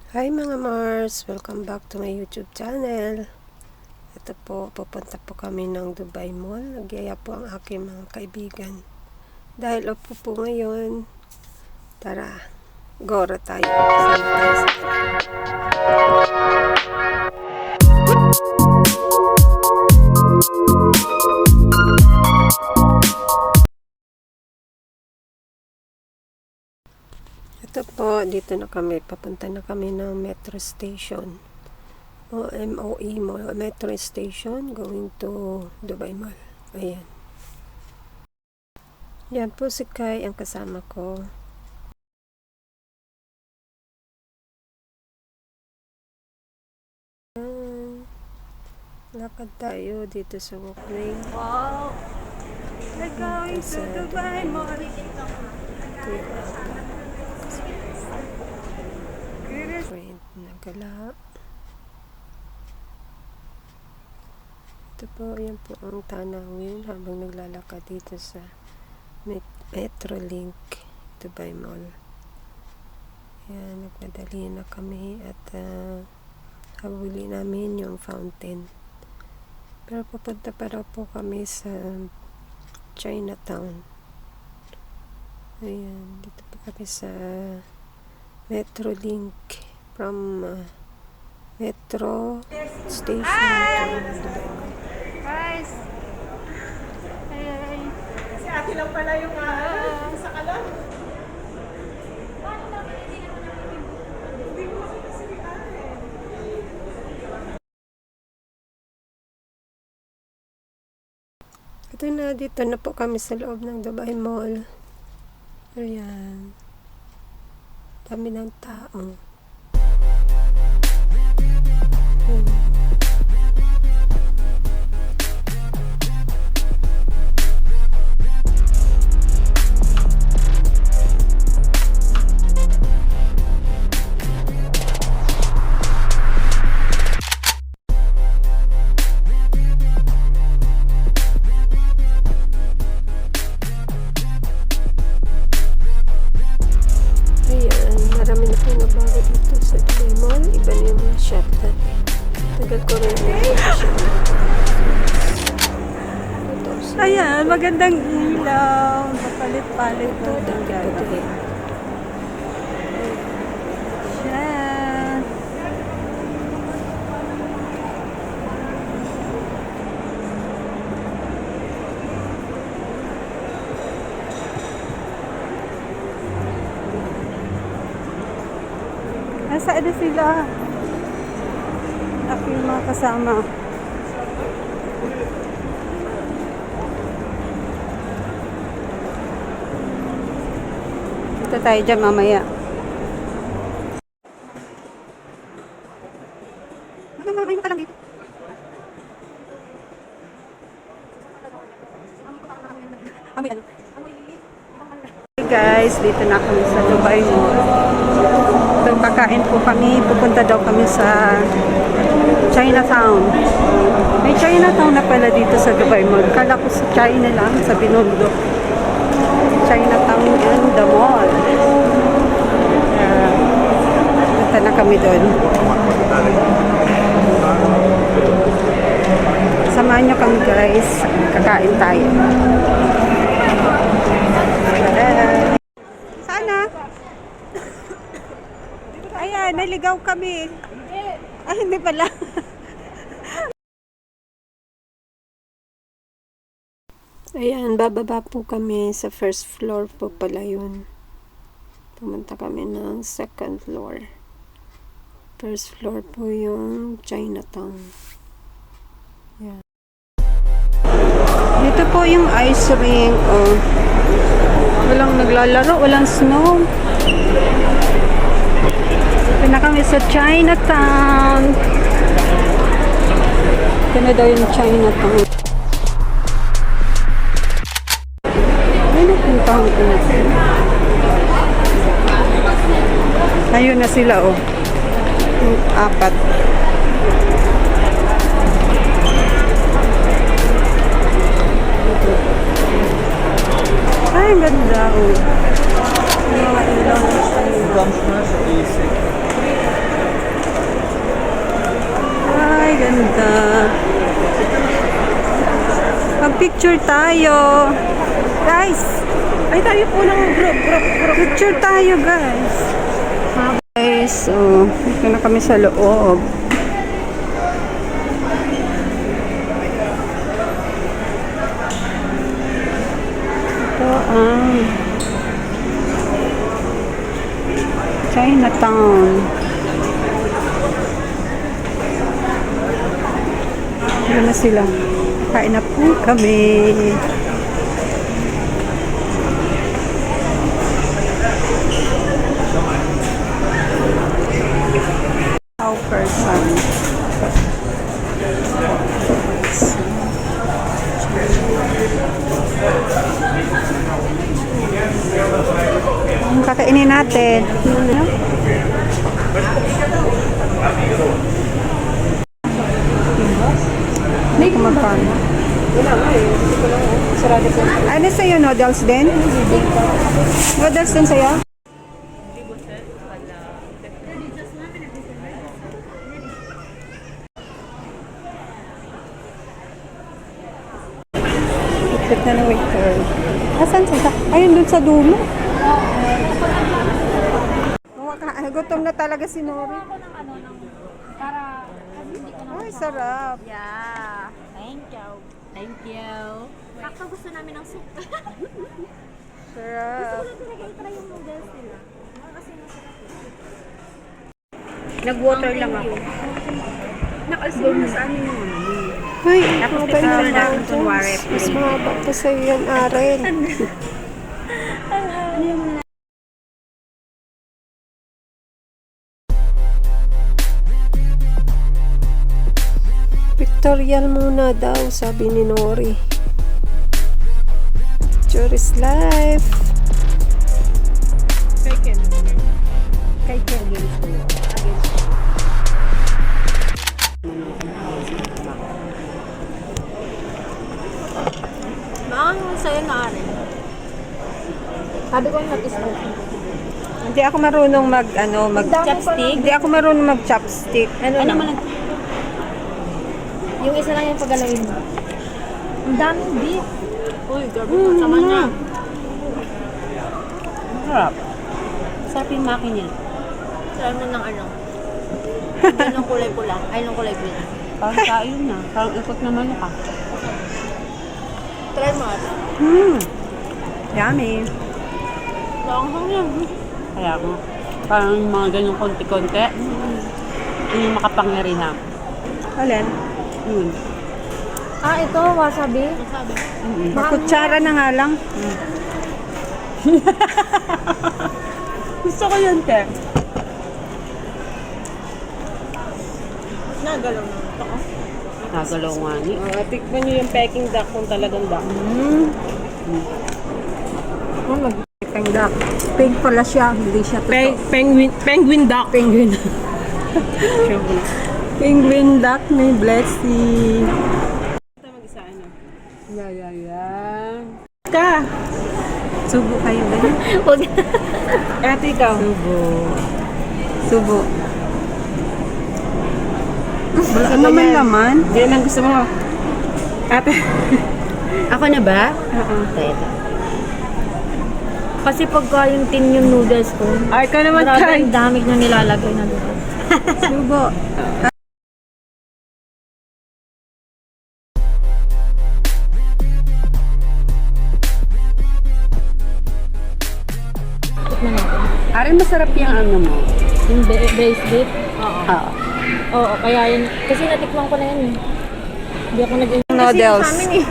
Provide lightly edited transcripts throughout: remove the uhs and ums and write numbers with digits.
Hi mga Mars! Welcome back to my YouTube channel. Ito po, pupunta po kami ng Dubai Mall. Nagyaya po ang aking mga kaibigan. Dahil off po ngayon, tara, gora tayo. Sama tayo sa Ito po, dito na kami, papunta na kami ng metro station. O MOE Mall, metro station, going to Dubai Mall. Ayan. Yan po si Kai, ang kasama ko. Lakad tayo dito sa walkway. Wow! We're going to Dubai Mall. Friend na gala. Ito po, yan po ang tanawin habang naglalakad dito sa Metrolink Dubai Mall. Yan, nagmadali na kami at habuli namin yung fountain. Pero papunta pa raw po kami sa Chinatown. Ayan, dito po kami sa Metrolink from Metro Station to Dubai Mall. Guys! Hey! Si ate lang pala yung sa kalan. Ito na, dito na po kami sa loob ng Dubai Mall. Ayan. Dami ng tao. Ayan, marami na po nabago dito sa Dubai Mall. Iba na yung mga shop dati. Tagal ko rin na yung shop. Ayan, magandang ilaw. Kapalit-palit po. Puti. Yan. Nasaan na sila? Aking mga kasama. Dito tayo dyan mamaya. Mamaya ka lang dito. Hey guys, dito na kami sa Dubai Mall. So, kakain po kami. Pupunta daw kami sa Chinatown. May Chinatown na pala dito sa Dubai Mall. Kala ko sa China lang, sa Binondo. Chinatown and the mall. Punta na kami doon. Samahan nyo kami guys. Kakain tayo. Sana. Ayan, naligaw kami. Ah, hindi pala. Ayan, bababa po kami sa first floor po pala yun. Pumunta kami ng second floor. First floor po yung Chinatown. Ayan. Dito po yung ice rink. Oh. Walang naglalaro, walang snow. Ito na kami sa Chinatown. Ito na daw yung Chinatown. Ay, napuntahan ko na. Ayun na sila, oh. Yung apat. Ay, ganda, oh. Yung mga ilaw na siya. ganda. Mag-picture tayo. Guys, Ay, tayo po ng group. picture tayo guys. Guys, so, dito na kami sa loob. Ito ang Chinatown. Yun na sila. Kain na po kami. How person. Ang kakainin natin. Hindi ko magkano. Ano sa'yo? Noodles din? Noodles din sa'yo? Ikot na ng waiter. Asan siya? Ayun, dun sa dulo. Gutom na talaga si Nori. Ay, sarap. Yeah. Thank you. Thank you. Sakto gusto namin ng soup. Sarap. Pinag-try yung noodles nila. Kasi masarap. Nag-water lang ako. Nakasin na sa amin yung ano. Ay, Tapos okay picture na. natin kunwari. Mas mahaba pa sa'yo yan, Aren. Pictorial muna daw, sabi ni Nori. Picture is life. Kay Ken yun. Maangang sa'yo na rin. Sabi ko nag-start. Hindi ako marunong Chopstick? Hindi ako marunong mag-chopstick. Ano man ang... Yung isa lang yung paggalawin mo. Ang daming beef. Uy, grabe mo. Sama na. Sarap. Sarap yung maki niya. Sarap na ng ano. Yan ng kulay pula. Ay, ng kulay green. Parang kain na. Parang ikot na manok ah. Try mo ata. Yummy. Langhang yan. Kaya ako. Parang yung mga ganyang konti-konti. Yung makapangyarihan. Alin? Yun. Ah, ito, wasabi. Wasabi. Makutsara na nga lang. Gusto ko yun, Te. Nagalaw na ito. Nagalaw nga ni. Tikman nyo yung Peking duck kung talagang duck. Nag-peng duck. Pink pala siya, hindi siya totoo. Penguin duck. Penguin. Penguin duck ni Blessy. Ito mag-isa ano. Ka! Subo kayo ganyan. Huwag. Ate ikaw. Subo. Wala naman laman. Yan ang gusto mo. Ate. Ako na ba? Oo. Ito. Kasi pagka yung tin yung noodles ko, Ay, ka naman marami kay. ang dami na nilalagay na noodles. Subo. Tikman natin. Arin masarap yung ano mo. Yung braised beef? Oo. Oo. Oo, kaya yun. Kasi natikman ko na yun eh. Hindi ako nag- Noodles. Kasi yung sa amin eh.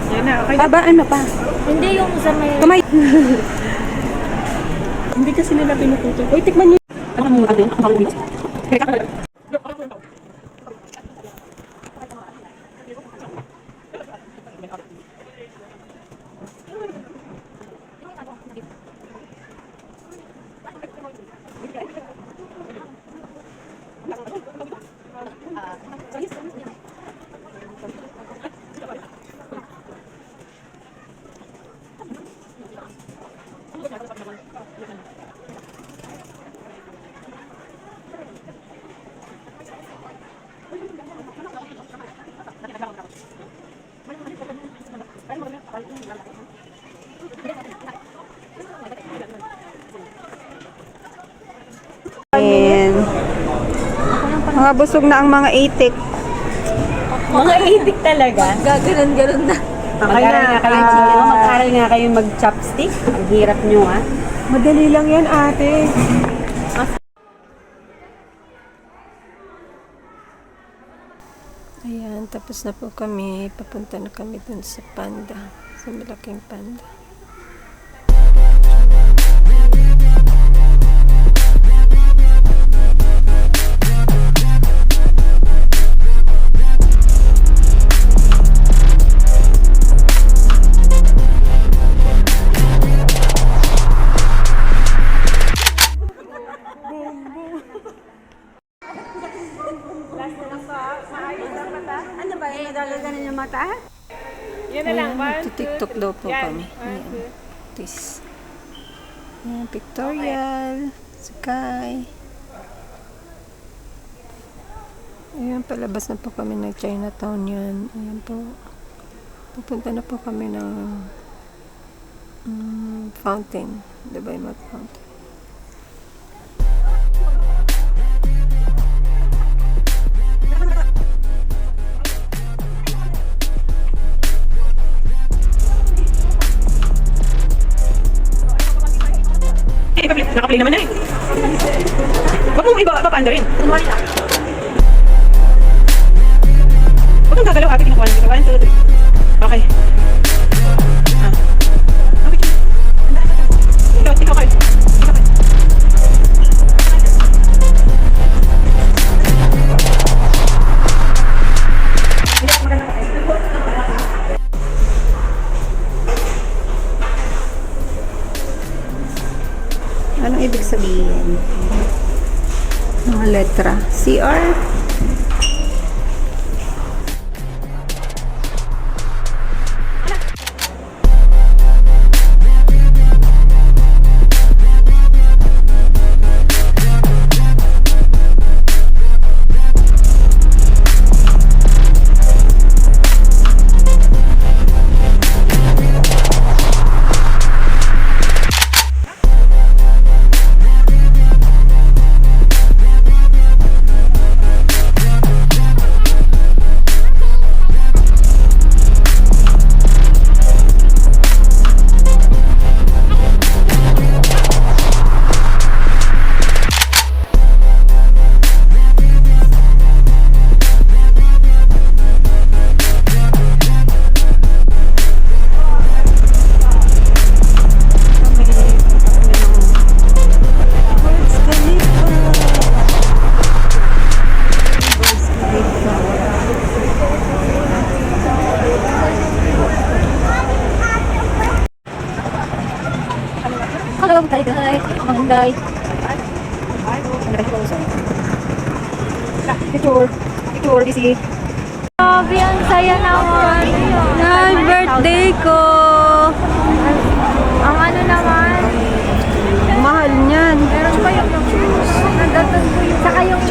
Yan na, okay. Aba, ano pa? Hindi yung sa may... Kamay. Hindi kasi nila pinututo. Uy, tikman nyo. Ano mo ano yun? Ang pang-wheat. Mga busog na ang mga itik. Mga itik talaga. Gaganon-ganon na. Mag-aral nga kayo, mag-aral nga kayo mag-chopstick. Ang hirap nyo, ha? Madali lang yan, ate. Ayan, tapos na po kami. Papunta na kami dun sa panda. Sa malaking panda. Ano ba yung nagagaganan yung mata? Yan na lang. Ayan, TikTok daw po kami. Ayan. This. Ayan, pictorial. Sky. Ayan, palabas na po kami ng Chinatown yan. Ayan po. Pupunta na po kami ng fountain. Dubai Mall Fountain. Nakaplay naman na eh. Huwag mong iba-paanda rin. Huwag kang gagalaw, ate. Kinukuha na. 1, 2, 3. Okay. Ah. Okay. Ikaw kayo. Anong ibig sabihin? Mga letra. CR? Hello, Day. Manday. Picture, busy. Grabe, ang saya naman. Ay, birthday ko! Ang ano naman, Mahal niyan. meron pa yung nandun po yung, saka yung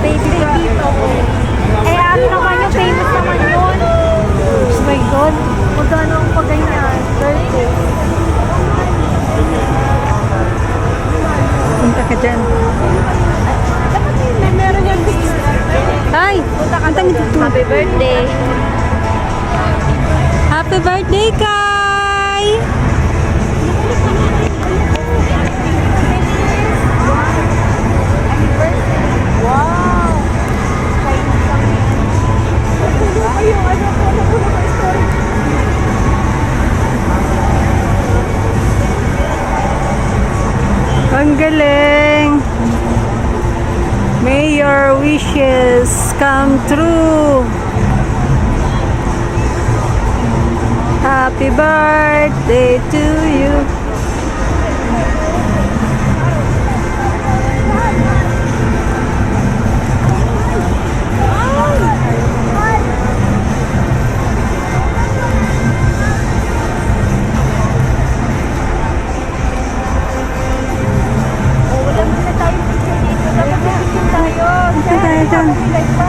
baby dito. Eh, ano naman yung famous naman yun. Oh my God, magkano ang pagganyan? Birthday. Punta ka dyan. Meron yung Ay! Antang ito. Happy birthday. Happy birthday, Kai! Wow! Ang galing! May your wishes come true! Happy birthday to you! Wala muna tayo picture dito. Dapat picture tayo. Ito tayo dyan. Like pa?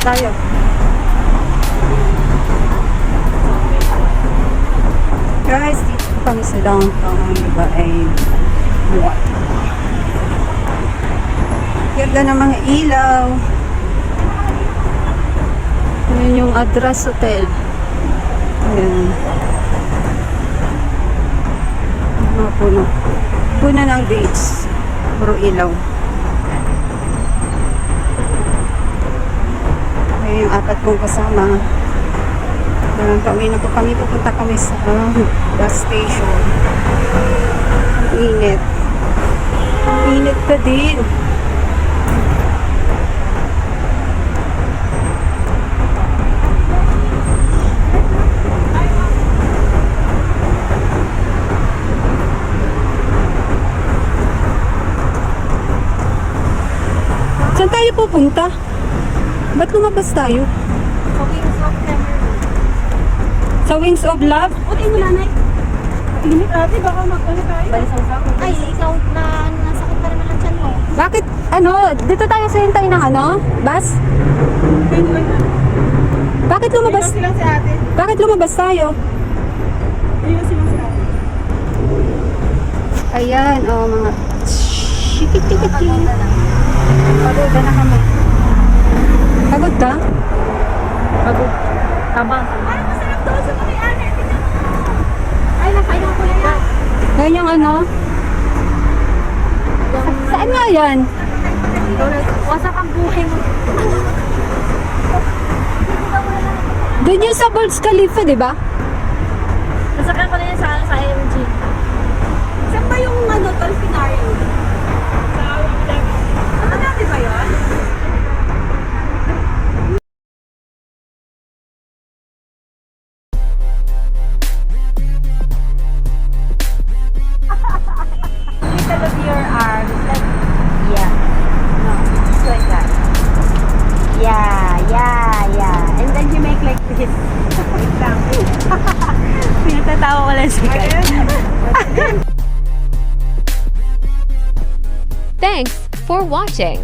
tayo. Guys, dito kami sa downtown, diba ay what? Ganda ng mga ilaw. Yun yung address hotel. Ayan. Mga puno. Puno ng dates. Puro ilaw. Ayan yung apat kong kasama. Pauwi na po kami. Pupunta kami sa bus station. Ang init. Ang init pa din. Saan tayo pupunta? Ba't lumabas tayo? Sa Wings of Love? Utin mo nanay. Init ate, baka mag-ano tayo. Ay, ikaw na nasakit pa naman ang tiyan mo. Bakit? Ano? Dito tayo sa hintay ng ano? Bus? Bakit lumabas? Ayun silang si ate. Bakit lumabas tayo? Ayun silang si ate. Ayan, oh mga shikikikiki. Pagod na kami. Pagod ka? Pagod. Tama. Ay, masarap doon sa mga ate. Tingnan mo. Ay, nakainom ko na yan. Yan yung ano? Saan nga yan? Wasak ang buhay mo. Doon yung sa Burj Khalifa, di ba? Nasakyan ko na yan sa AMG. Saan ba yung ano, Dolphinario? Ano dati ba yun? Middle of your arms, like, yeah. No, just like that. Yeah. And then you make like this. Wait lang. Pinatatawa ko lang si Kai. Thanks for watching.